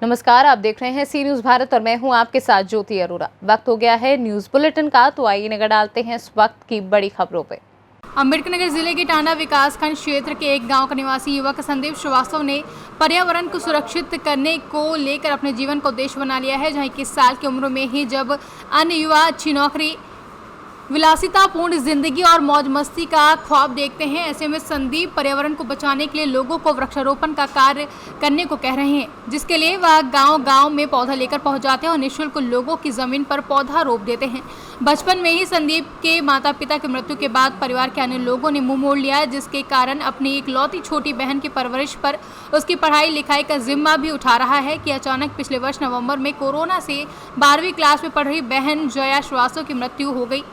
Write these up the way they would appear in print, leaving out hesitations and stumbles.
नमस्कार, आप देख रहे हैं सी न्यूज़ भारत और मैं हूं आपके साथ ज्योति अरोरा। वक्त हो गया है न्यूज़ बुलेटिन का, तो आइए नजर डालते हैं इस वक्त की बड़ी खबरों पे। अम्बेडकर नगर जिले के टांडा विकासखंड क्षेत्र के एक गांव का निवासी युवक संदीप श्रीवास्तव ने पर्यावरण को सुरक्षित करने को लेकर अपने जीवन को उद्देश्य बना लिया है। जहां 21 साल की उम्र में ही जब अन्य युवा अच्छी नौकरी, विलासितापूर्ण जिंदगी और मौज मस्ती का ख्वाब देखते हैं, ऐसे में संदीप पर्यावरण को बचाने के लिए लोगों को वृक्षारोपण का कार्य करने को कह रहे हैं, जिसके लिए वह गांव-गांव में पौधा लेकर पहुंच जाते हैं और निःशुल्क लोगों की जमीन पर पौधा रोप देते हैं। बचपन में ही संदीप के माता पिता की मृत्यु के बाद परिवार के अन्य लोगों ने मुंह मोड़ लिया, जिसके कारण अपनी इकलौती छोटी बहन की परवरिश पर उसकी पढ़ाई लिखाई का जिम्मा भी उठा रहा है कि अचानक पिछले वर्ष नवंबर में कोरोना से 12वीं क्लास में पढ़ रही बहन जया श्रीवास्तव की मृत्यु हो गई,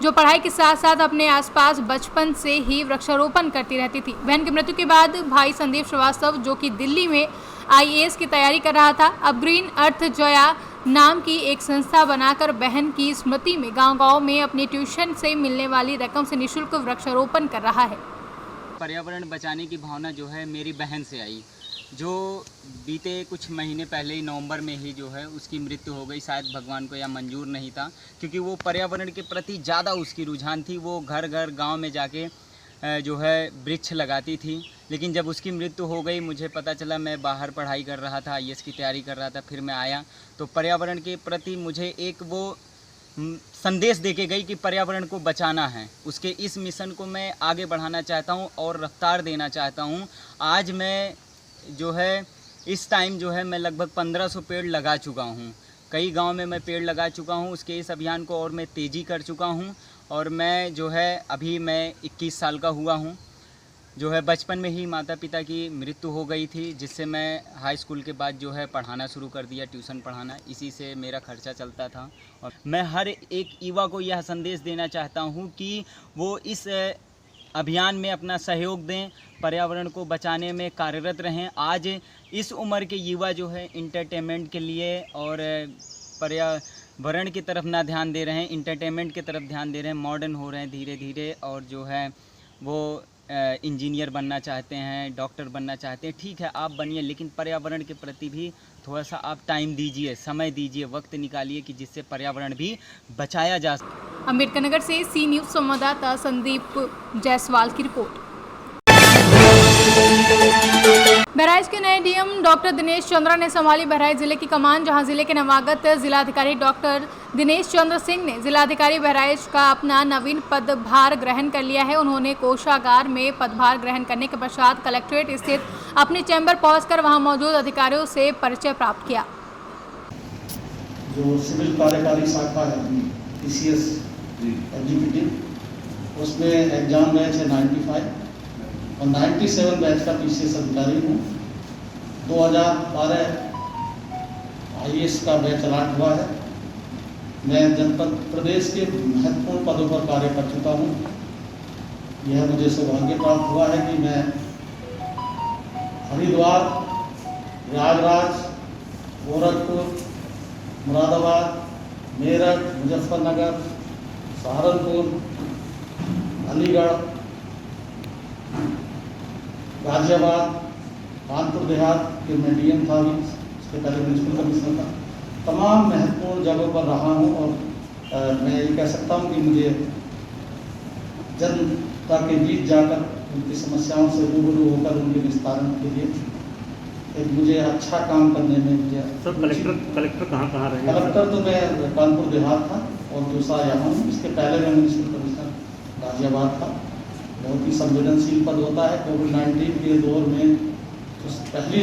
जो पढ़ाई के साथ साथ अपने आसपास बचपन से ही वृक्षारोपण करती रहती थी। बहन की मृत्यु के बाद भाई संदीप श्रीवास्तव, जो कि दिल्ली में IAS की तैयारी कर रहा था, अब ग्रीन अर्थ जया नाम की एक संस्था बनाकर बहन की स्मृति में गांव-गांव में अपनी ट्यूशन से मिलने वाली रकम से निःशुल्क वृक्षारोपण कर रहा है। पर्यावरण बचाने की भावना जो है मेरी बहन से आई, जो बीते कुछ महीने पहले ही नवंबर में ही जो है उसकी मृत्यु हो गई। शायद भगवान को यह मंजूर नहीं था, क्योंकि वो पर्यावरण के प्रति ज़्यादा उसकी रुझान थी। वो घर घर गांव में जाके जो है वृक्ष लगाती थी। लेकिन जब उसकी मृत्यु हो गई, मुझे पता चला, मैं बाहर पढ़ाई कर रहा था, IAS की तैयारी कर रहा था, फिर मैं आया तो पर्यावरण के प्रति मुझे एक वो संदेश देके गई कि पर्यावरण को बचाना है। उसके इस मिशन को मैं आगे बढ़ाना चाहता हूँ और रफ्तार देना चाहता हूँ। आज मैं जो है इस टाइम जो है मैं लगभग 1500 पेड़ लगा चुका हूँ। कई गांव में मैं पेड़ लगा चुका हूँ। उसके इस अभियान को और मैं तेज़ी कर चुका हूँ। और मैं जो है अभी मैं 21 साल का हुआ हूँ। जो है बचपन में ही माता पिता की मृत्यु हो गई थी, जिससे मैं हाई स्कूल के बाद जो है पढ़ाना शुरू कर दिया, ट्यूशन पढ़ाना। इसी से मेरा खर्चा चलता था। और मैं हर एक युवा को यह संदेश देना चाहता हूँ कि वो इस अभियान में अपना सहयोग दें, पर्यावरण को बचाने में कार्यरत रहें। आज इस उम्र के युवा जो है इंटरटेनमेंट के लिए और पर्यावरण की तरफ ना ध्यान दे रहे हैं, इंटरटेनमेंट की तरफ ध्यान दे रहे हैं, मॉडर्न हो रहे हैं धीरे धीरे। और जो है वो इंजीनियर बनना चाहते हैं, डॉक्टर बनना चाहते हैं। ठीक है, आप बनिए, लेकिन पर्यावरण के प्रति भी थोड़ा सा आप टाइम दीजिए, समय दीजिए, वक्त निकालिए कि जिससे पर्यावरण भी बचाया जा सके। अम्बेडकर नगर से सी न्यूज़ संवाददाता संदीप जायसवाल की रिपोर्ट। बहराइच के नए DM डॉक्टर दिनेश चंद्रा ने संभाली बहराइच जिले की कमान, जहां जिले के नवागत जिलाधिकारी डॉक्टर दिनेश चंद्र सिंह ने जिलाधिकारी बहराइच का अपना नवीन पदभार ग्रहण कर लिया है। उन्होंने कोषागार में पदभार ग्रहण करने के पश्चात कलेक्ट्रेट स्थित अपने चैम्बर पहुंचकर वहां मौजूद अधिकारियों से परिचय प्राप्त किया। जो सिविल कार्यकारी शाखा है PCS एग्जीक्यूटिव, उसमें एग्जाम बैच है 95 और 97 बैच का PCS अधिकारी हूँ। 2012 IAS का बैच अलॉट हुआ है। मैं जनपद प्रदेश के महत्वपूर्ण पदों पर कार्य कर चुका हूँ। यह मुझे सौभाग्य प्राप्त हुआ है कि मैं हरिद्वार, प्रयागराज, गोरखपुर, मुरादाबाद, मेरठ, मुजफ्फरनगर, सहारनपुर, अलीगढ़, गाजियाबाद, कानपुर देहात के मैं DM था, भी उसके पहले म्यूनसिपल कमिश्नर था। तमाम महत्वपूर्ण जगहों पर रहा हूँ और मैं ये कह सकता हूँ कि मुझे जनता के बीच जाकर उनकी समस्याओं से रूबरू होकर उनके निस्तारण के लिए एक मुझे अच्छा काम करने में मुझे। सर, कलेक्टर कहाँ रहे? कलेक्टर तो मैं कानपुर देहात था और दूसरा यहाँ हूँ। इसके पहले मैं म्यूनसिपल कमिश्नर गाजियाबाद था। बहुत ही संवेदनशील पद होता है। कोविड-19 के दौर में तो पहली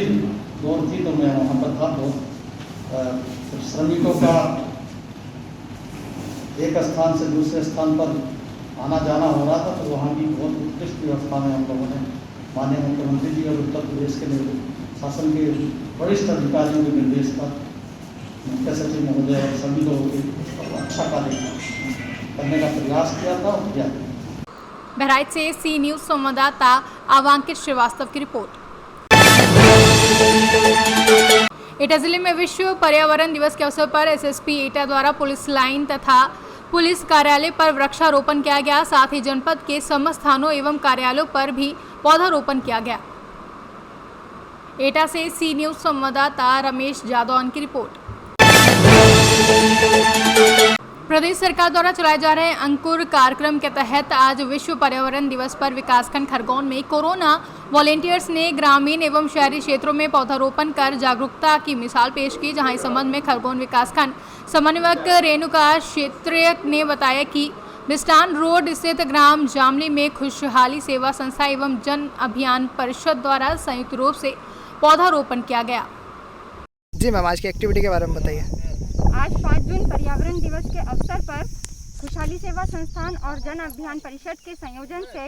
दौर थी तो मैं वहाँ पर था। बहुत श्रमिकों का एक स्थान से दूसरे स्थान पर आना जाना हो रहा था, तो वहाँ की बहुत उत्कृष्ट व्यवस्था में हम लोगों ने माननीय मुख्यमंत्री जी और उत्तर प्रदेश के शासन के वरिष्ठ अधिकारियों के निर्देश पर मुख्य सचिव महोदय और सभी लोगों के अच्छा कार्य करने का प्रयास किया था और किया। बहराइच से सी न्यूज़ संवाददाता अवांकित श्रीवास्तव की रिपोर्ट। एटा जिले में विश्व पर्यावरण दिवस के अवसर पर SSP एटा द्वारा पुलिस लाइन तथा पुलिस कार्यालय पर वृक्षारोपण किया गया। साथ ही जनपद के समस्त थानों एवं कार्यालयों पर भी पौधारोपण किया गया। एटा से सी न्यूज़ संवाददाता रमेश जादौन की रिपोर्ट। प्रदेश सरकार द्वारा चलाए जा रहे अंकुर कार्यक्रम के तहत आज विश्व पर्यावरण दिवस पर विकासखंड खरगोन में कोरोना वॉलेंटियर्स ने ग्रामीण एवं शहरी क्षेत्रों में पौधारोपण कर जागरूकता की मिसाल पेश की। जहां इस संबंध में खरगोन विकासखंड समन्वयक रेणुका क्षेत्रीय ने बताया कि बिस्टान रोड स्थित ग्राम जामली में खुशहाली सेवा संस्था एवं जन अभियान परिषद द्वारा संयुक्त रूप से पौधारोपण किया गया। जी मैम, आज की एक्टिविटी के बारे में बताइए। आज 5 जून पर्यावरण दिवस के अवसर पर खुशहाली सेवा संस्थान और जन अभियान परिषद के संयोजन से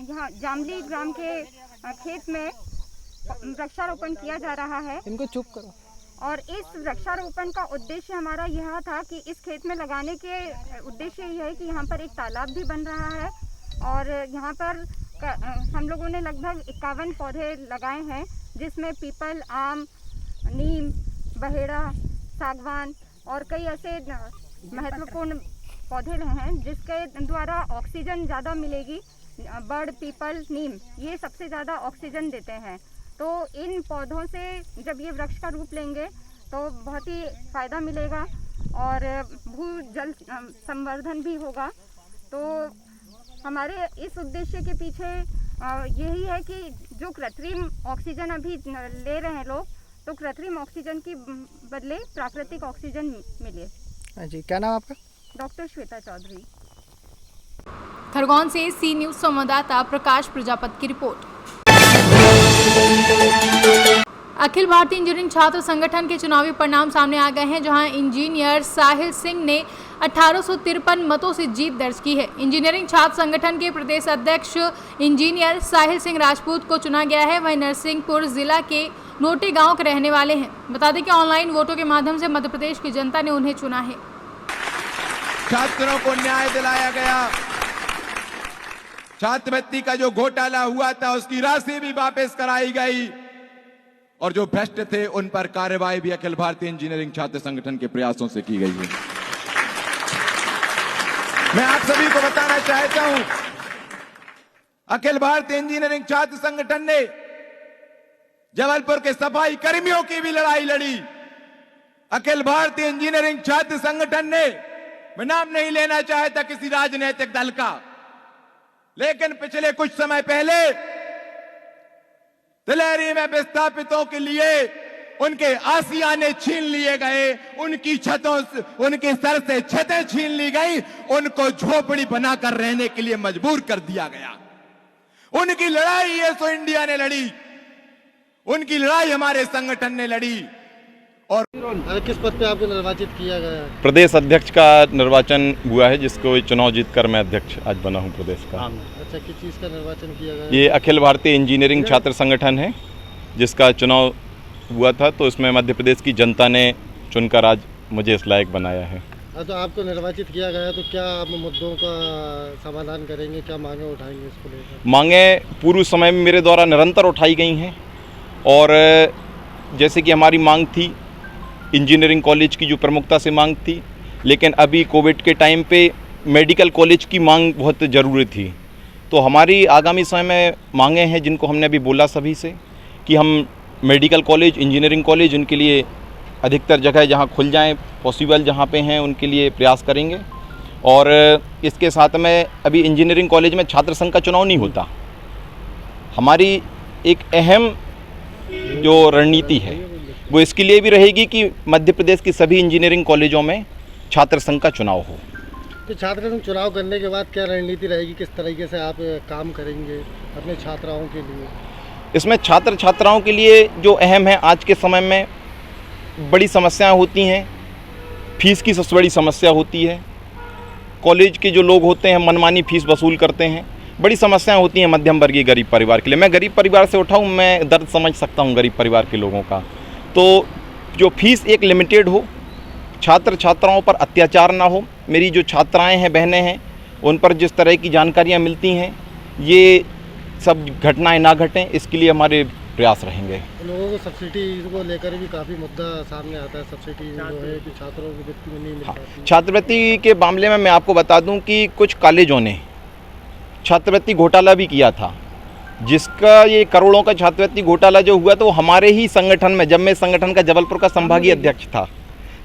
यहाँ जामली ग्राम के खेत में वृक्षारोपण किया जा रहा है। इनको चुप करो। और इस वृक्षारोपण का उद्देश्य हमारा यह था कि इस खेत में लगाने के उद्देश्य यह है कि यहाँ पर एक तालाब भी बन रहा है और यहाँ पर हम लोगों ने लगभग 51 पौधे लगाए हैं, जिसमें पीपल, आम, नीम, बहेड़ा, सागवान और कई ऐसे महत्वपूर्ण पौधे हैं जिसके द्वारा ऑक्सीजन ज़्यादा मिलेगी। बड़, पीपल, नीम ये सबसे ज़्यादा ऑक्सीजन देते हैं। तो इन पौधों से जब ये वृक्ष का रूप लेंगे तो बहुत ही फ़ायदा मिलेगा और भूजल संवर्धन भी होगा। तो हमारे इस उद्देश्य के पीछे यही है कि जो कृत्रिम ऑक्सीजन अभी ले रहे हैं लोग, तो कृत्रिम ऑक्सीजन की बदले प्राकृतिक ऑक्सीजन मिले। हाँ जी, क्या नाम आपका? डॉक्टर श्वेता चौधरी। खरगोन से सी न्यूज़ संवाददाता प्रकाश प्रजापति की रिपोर्ट। अखिल भारतीय इंजीनियरिंग छात्र संगठन के चुनावी परिणाम सामने आ गए हैं, जहां इंजीनियर साहिल सिंह ने 1853 मतों से जीत दर्ज की है। इंजीनियरिंग छात्र संगठन के प्रदेश अध्यक्ष इंजीनियर साहिल सिंह राजपूत को चुना गया है। वहीं नरसिंहपुर जिला के नोटे गांव के रहने वाले हैं। बता दें कि ऑनलाइन वोटों के माध्यम से मध्य प्रदेश की जनता ने उन्हें चुना है। छात्रों को न्याय दिलाया गया। छात्रवृत्ति का जो घोटाला हुआ था उसकी राशि भी वापस कराई गई और जो भ्रष्ट थे उन पर कार्रवाई भी अखिल भारतीय इंजीनियरिंग छात्र संगठन के प्रयासों से की गई है। मैं आप सभी को बताना चाहता हूं, अखिल भारतीय इंजीनियरिंग छात्र संगठन ने जबलपुर के सफाई कर्मियों की भी लड़ाई लड़ी। अखिल भारतीय इंजीनियरिंग छात्र संगठन ने, मैं नाम नहीं लेना चाहता किसी राजनीतिक दल का, लेकिन पिछले कुछ समय पहले दिलेरी में विस्थापितों के लिए उनके आसियाने छीन लिए गए, उनकी छतों से, उनके सर से छतें छीन ली गई, उनको झोपड़ी बनाकर रहने के लिए मजबूर कर दिया गया। उनकी लड़ाई ये सो इंडिया ने लड़ी, उनकी लड़ाई हमारे संगठन ने लड़ी। और किस पद पे आपको निर्वाचित किया गया? प्रदेश अध्यक्ष का निर्वाचन हुआ है, जिसको चुनाव जीतकर मैं अध्यक्ष आज बना हूं प्रदेश का। अच्छा, किस चीज़ का निर्वाचन किया गया? ये अखिल भारतीय इंजीनियरिंग छात्र संगठन है जिसका चुनाव हुआ था, तो इसमें मध्य प्रदेश की जनता ने चुनकर आज मुझे इस लायक बनाया है। तो आपको निर्वाचित किया गया, तो क्या आप मुद्दों का समाधान करेंगे, क्या मांगे उठाएंगे इसको लेकर? मांगे पूर्व समय में मेरे द्वारा निरंतर उठाई गई हैं और जैसे कि हमारी मांग थी इंजीनियरिंग कॉलेज की, जो प्रमुखता से मांग थी, लेकिन अभी कोविड के टाइम पे मेडिकल कॉलेज की मांग बहुत ज़रूरी थी। तो हमारी आगामी समय में मांगे हैं जिनको हमने अभी बोला सभी से कि हम मेडिकल कॉलेज, इंजीनियरिंग कॉलेज, उनके लिए अधिकतर जगह जहां खुल जाएं, पॉसिबल जहां पे हैं, उनके लिए प्रयास करेंगे। और इसके साथ में अभी इंजीनियरिंग कॉलेज में छात्र संघ का चुनाव नहीं होता। हमारी एक अहम जो रणनीति है वो इसके लिए भी रहेगी कि मध्य प्रदेश की सभी इंजीनियरिंग कॉलेजों में छात्र संघ का चुनाव हो। तो छात्र संघ चुनाव करने के बाद क्या रणनीति रहेगी, किस तरीके से आप काम करेंगे अपने छात्राओं के लिए? इसमें छात्र छात्राओं के लिए जो अहम है, आज के समय में बड़ी समस्याएं होती हैं। फीस की सबसे बड़ी समस्या होती है। कॉलेज के जो लोग होते हैं मनमानी फीस वसूल करते हैं। बड़ी समस्याएं होती हैं मध्यम वर्गीय गरीब परिवार के लिए। मैं गरीब परिवार से उठा हूँ, मैं दर्द समझ सकता हूँ गरीब परिवार के लोगों का। तो जो फीस एक लिमिटेड हो, छात्र छात्राओं पर अत्याचार ना हो। मेरी जो छात्राएं हैं, बहनें हैं, उन पर जिस तरह की जानकारियां मिलती हैं, ये सब घटनाएं ना घटें, इसके लिए हमारे प्रयास रहेंगे। लोगों को सब्सिडी को लेकर भी काफ़ी मुद्दा सामने आता है। सब्सिडी जो है कि छात्रों को वृत्ति में नहीं मिल पाती। छात्रवृत्ति के मामले में मैं आपको बता दूं कि कुछ कॉलेजों ने छात्रवृत्ति घोटाला भी किया था जिसका ये करोड़ों का छात्रवृत्ति घोटाला जो हुआ, तो हमारे ही संगठन में, जब मैं संगठन का जबलपुर का संभागीय अध्यक्ष था,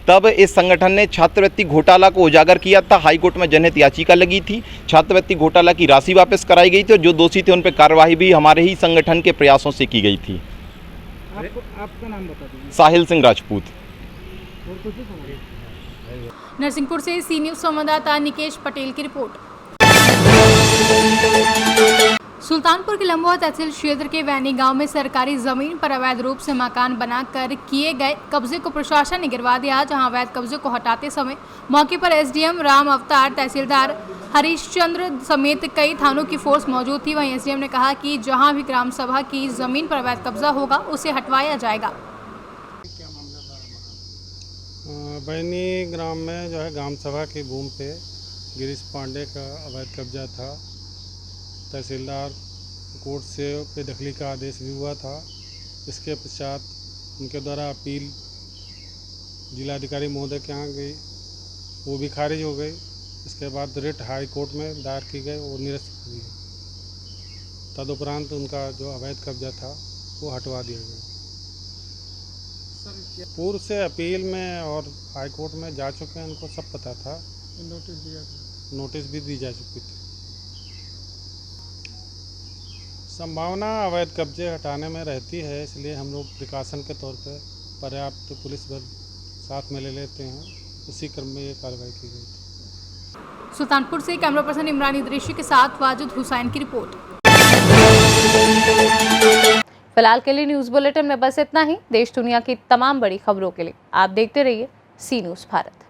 तब इस संगठन ने छात्रवृत्ति घोटाला को उजागर किया था। हाईकोर्ट में जनहित याचिका लगी थी, छात्रवृत्ति घोटाला की राशि वापस कराई गई थी और जो दोषी थे उन पर कार्रवाई भी हमारे ही संगठन के प्रयासों से की गई थी। आपका नाम बता दीजिए। साहिल सिंह राजपूत। नरसिंहपुर से सी न्यूज़ संवाददाता निकेश पटेल की रिपोर्ट। सुल्तानपुर के लंबोआ तहसील क्षेत्र के वैनी गांव में सरकारी जमीन पर अवैध रूप से मकान बनाकर किए गए कब्जे को प्रशासन ने गिरवा दिया, जहां अवैध कब्जे को हटाते समय मौके पर एसडीएम राम अवतार, तहसीलदार हरीशचंद्र समेत कई थानों की फोर्स मौजूद थी। वहीं एसडीएम ने कहा कि जहां भी ग्राम सभा की जमीन पर अवैध कब्जा होगा उसे हटवाया जाएगा। बैनी ग्राम में जो है ग्राम सभा की भूमि पे गिरीश पांडे का अवैध कब्जा था। तहसीलदार कोर्ट से बेदखली का आदेश भी हुआ था। इसके पश्चात उनके द्वारा अपील जिलाधिकारी महोदय के यहाँ गई, वो भी खारिज हो गई। इसके बाद रिट हाई कोर्ट में दायर की गई और निरस्त कर दी। तदुपरांत उनका जो अवैध कब्जा था वो हटवा दिया गया। पूर्व से अपील में और हाई कोर्ट में जा चुके हैं, उनको सब पता था। नोटिस भी दी जा चुकी थी। संभावना अवैध कब्जे हटाने में रहती है, इसलिए हम लोग प्रिकॉशन के तौर पर पर्याप्त पुलिस बल साथ में ले लेते हैं। उसी क्रम में ये कार्रवाई की गई थी। सुल्तानपुर से कैमरा पर्सन इमरानी दृश्य के साथ वाजिद हुसैन की रिपोर्ट। फिलहाल के लिए न्यूज़ बुलेटिन में बस इतना ही। देश दुनिया की तमाम बड़ी खबरों के लिए आप देखते रहिए सी न्यूज़ भारत।